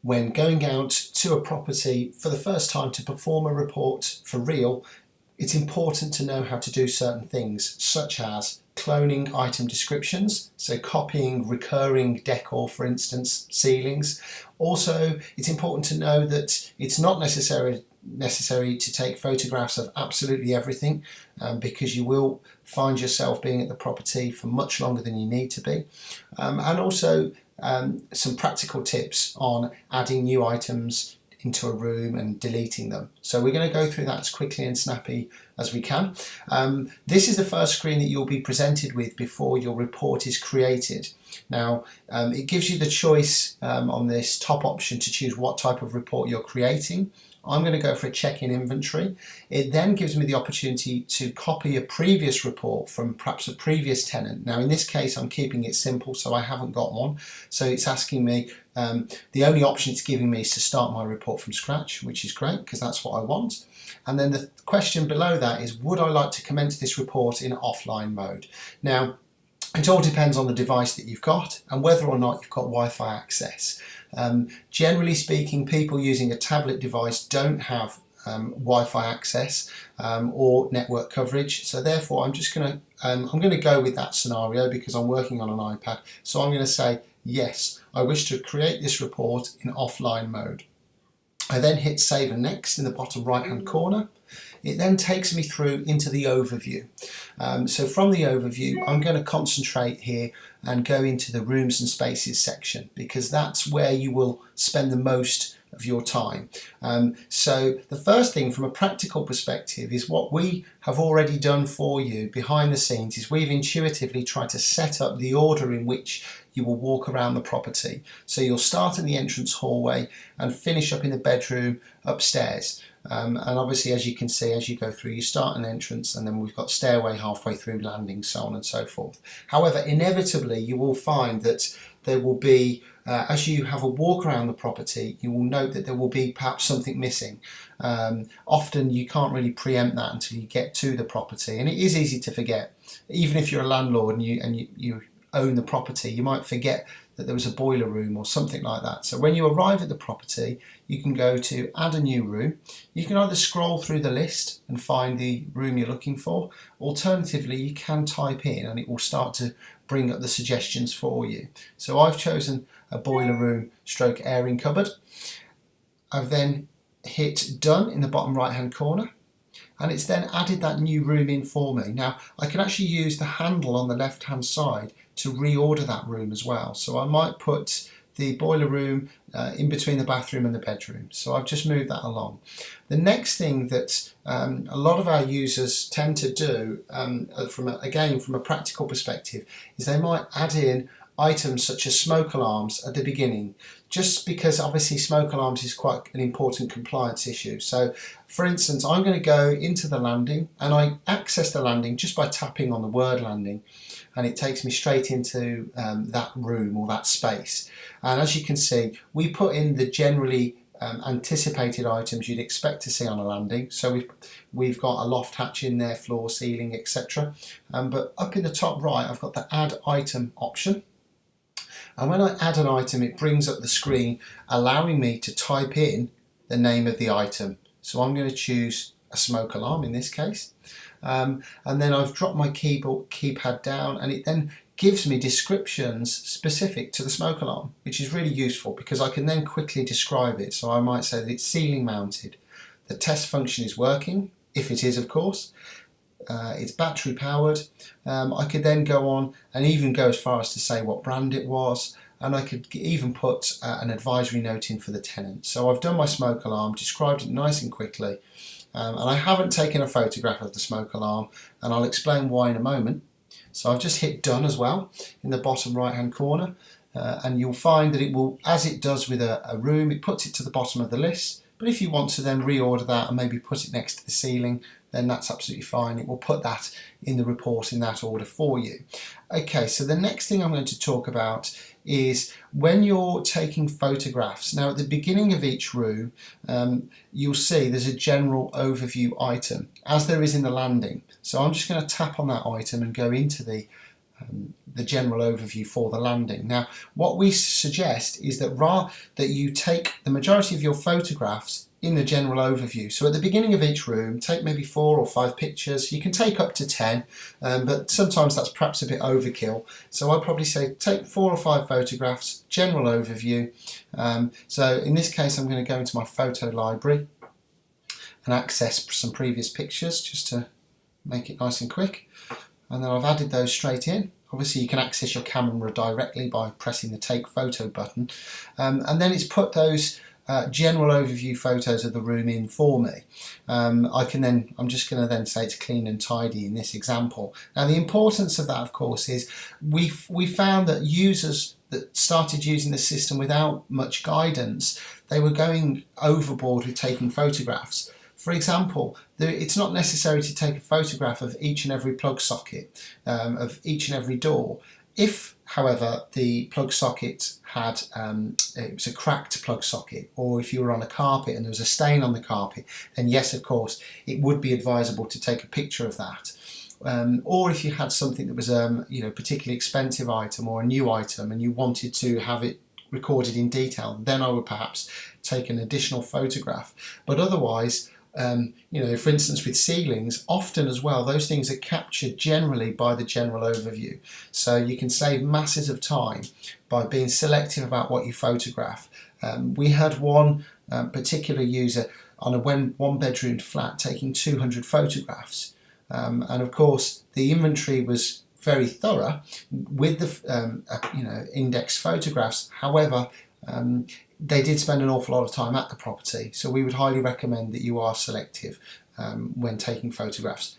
when going out to a property for the first time to perform a report for real, it's important to know how to do certain things, such as cloning item descriptions, so copying recurring decor, for instance, ceilings. Also, it's important to know that it's not necessary to take photographs of absolutely everything, because you will find yourself being at the property for much longer than you need to be. And also some practical tips on adding new items into a room and deleting them. So we're going to go through that as quickly and snappy as we can. This is the first screen that you'll be presented with before your report is created. Now it gives you the choice on this top option to choose what type of report you're creating. I'm going to go for a check-in inventory. It then gives me the opportunity to copy a previous report from perhaps a previous tenant. Now in this case I'm keeping it simple, so I haven't got one. So it's asking me, the only option it's giving me is to start my report from scratch, which is great because that's what I want. And then the question below that is, would I like to commence this report in offline mode? Now, it all depends on the device that you've got and whether or not you've got Wi-Fi access. Generally speaking, people using a tablet device don't have Wi-Fi access or network coverage, so therefore I'm going to go with that scenario because I'm working on an iPad. So I'm going to say yes, I wish to create this report in offline mode. I then hit save and next in the bottom right hand corner. It then takes me through into the overview. So from the overview, I'm going to concentrate here and go into the rooms and spaces section because that's where you will spend the most of your time. So the first thing from a practical perspective is what we have already done for you behind the scenes is we've intuitively tried to set up the order in which you will walk around the property. So you'll start in the entrance hallway and finish up in the bedroom upstairs. And obviously, as you can see, as you go through, you start an entrance and then we've got stairway halfway through, landing, so on and so forth. However, inevitably you will find that there will be, as you have a walk around the property, you will note that there will be perhaps something missing. Often you can't really preempt that until you get to the property, and it is easy to forget. Even if you're a landlord and you own the property, you might forget that there was a boiler room or something like that. So when you arrive at the property, you can go to add a new room. You can either scroll through the list and find the room you're looking for. Alternatively, you can type in and it will start to bring up the suggestions for you. So I've chosen a boiler room stroke airing cupboard. I've then hit done in the bottom right hand corner, and it's then added that new room in for me. Now I can actually use the handle on the left hand side to reorder that room as well. So I might put the boiler room in between the bathroom and the bedroom. So I've just moved that along. The next thing that a lot of our users tend to do, from a practical perspective, is they might add in items such as smoke alarms at the beginning, just because obviously smoke alarms is quite an important compliance issue. So for instance, I'm going to go into the landing and I access the landing just by tapping on the word landing, and it takes me straight into that room or that space. And as you can see, we put in the generally anticipated items you'd expect to see on a landing. So we've got a loft hatch in there, floor, ceiling, etc. But up in the top right, I've got the add item option. And when I add an item, it brings up the screen allowing me to type in the name of the item. So I'm going to choose a smoke alarm in this case. And then I've dropped my keypad down, and it then gives me descriptions specific to the smoke alarm, which is really useful because I can then quickly describe it. So I might say that it's ceiling mounted, the test function is working, if it is of course, it's battery powered. I could then go on and even go as far as to say what brand it was, and I could even put an advisory note in for the tenant. So I've done my smoke alarm, described it nice and quickly, and I haven't taken a photograph of the smoke alarm, and I'll explain why in a moment. So I've just hit done as well in the bottom right hand corner, and you'll find that it will, as it does with a room, it puts it to the bottom of the list. But if you want to then reorder that and maybe put it next to the ceiling, then that's absolutely fine. It will put that in the report in that order for you. Okay, so the next thing I'm going to talk about is when you're taking photographs. Now at the beginning of each room, you'll see there's a general overview item, as there is in the landing. So I'm just going to tap on that item and go into the the general overview for the landing. Now, what we suggest is that you take the majority of your photographs in the general overview. So at the beginning of each room, take maybe 4 or 5 pictures. You can take up to 10, but sometimes that's perhaps a bit overkill. So I'd probably say take 4 or 5 photographs, general overview. So in this case, I'm going to go into my photo library and access some previous pictures just to make it nice and quick. And then I've added those straight in. Obviously you can access your camera directly by pressing the take photo button. And then it's put those general overview photos of the room in for me. I'm just going to then say it's clean and tidy in this example. Now the importance of that, of course, is we found that users that started using the system without much guidance, they were going overboard with taking photographs. For example, it's not necessary to take a photograph of each and every plug socket, of each and every door. If, however, the plug socket had, it was a cracked plug socket, or if you were on a carpet and there was a stain on the carpet, then yes, of course, it would be advisable to take a picture of that. Or if you had something that was particularly expensive item or a new item and you wanted to have it recorded in detail, then I would perhaps take an additional photograph. But otherwise, for instance, with ceilings, often as well, those things are captured generally by the general overview. So you can save masses of time by being selective about what you photograph. We had one particular user on a one-bedroom flat taking 200 photographs. And of course, the inventory was very thorough with the indexed photographs. However, they did spend an awful lot of time at the property, so we would highly recommend that you are selective when taking photographs.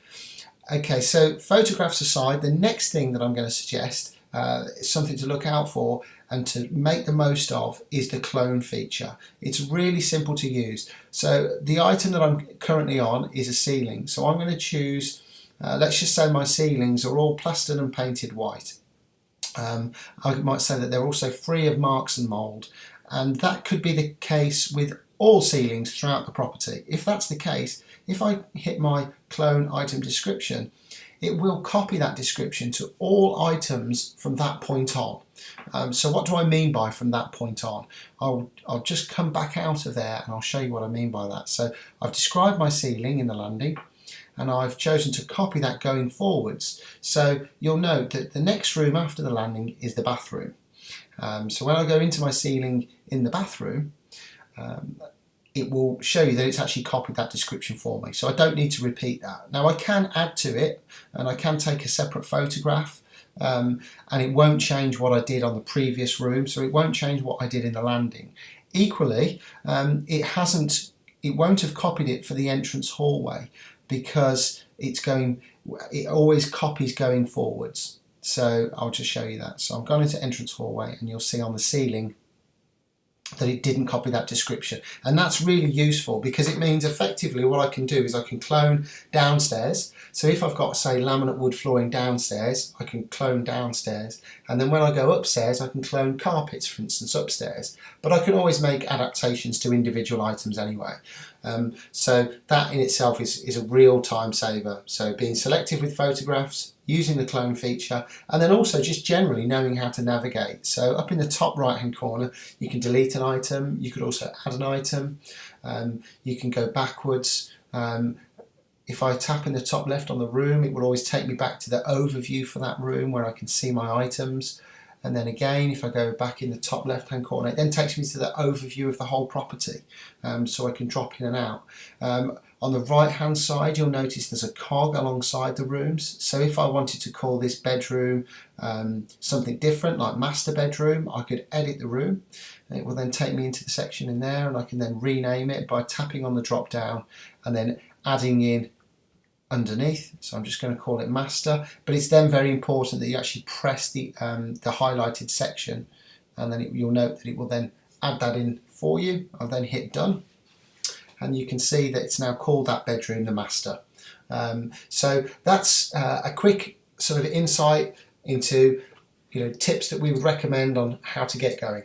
Okay, so photographs aside, the next thing that I'm going to suggest is something to look out for and to make the most of is the clone feature. It's really simple to use. So the item that I'm currently on is a ceiling, so I'm going to choose, let's just say my ceilings are all plastered and painted white. I might say that they're also free of marks and mould, and that could be the case with all ceilings throughout the property. If that's the case, if I hit my clone item description, it will copy that description to all items from that point on. So what do I mean by from that point on? I'll just come back out of there and I'll show you what I mean by that. So I've described my ceiling in the landing, and I've chosen to copy that going forwards. So you'll note that the next room after the landing is the bathroom. So when I go into my ceiling in the bathroom, it will show you that it's actually copied that description for me. So I don't need to repeat that. Now I can add to it, and I can take a separate photograph, and it won't change what I did on the previous room, so it won't change what I did in the landing. Equally, it won't have copied it for the entrance hallway, because it always copies going forwards. So I'll just show you that. So I'm going into entrance hallway, and you'll see on the ceiling that it didn't copy that description. And that's really useful, because it means effectively what I can do is I can clone downstairs. So if I've got, say, laminate wood flooring downstairs, I can clone downstairs. And then when I go upstairs, I can clone carpets, for instance, upstairs. But I can always make adaptations to individual items anyway. So that in itself is a real time saver. So being selective with photographs, using the clone feature, and then also just generally knowing how to navigate. So up in the top right hand corner, you can delete an item, you could also add an item, you can go backwards. If I tap in the top left on the room, it will always take me back to the overview for that room where I can see my items. And then again, if I go back in the top left hand corner, it then takes me to the overview of the whole property, so I can drop in and out. On the right hand side, you'll notice there's a cog alongside the rooms. So if I wanted to call this bedroom something different, like master bedroom, I could edit the room. It will then take me into the section in there, and I can then rename it by tapping on the drop down and then adding in underneath. So I'm just going to call it master, but it's then very important that you actually press the highlighted section, and then you'll note that it will then add that in for you. I'll then hit done, and you can see that it's now called that bedroom the master. So that's a quick sort of insight into tips that we would recommend on how to get going.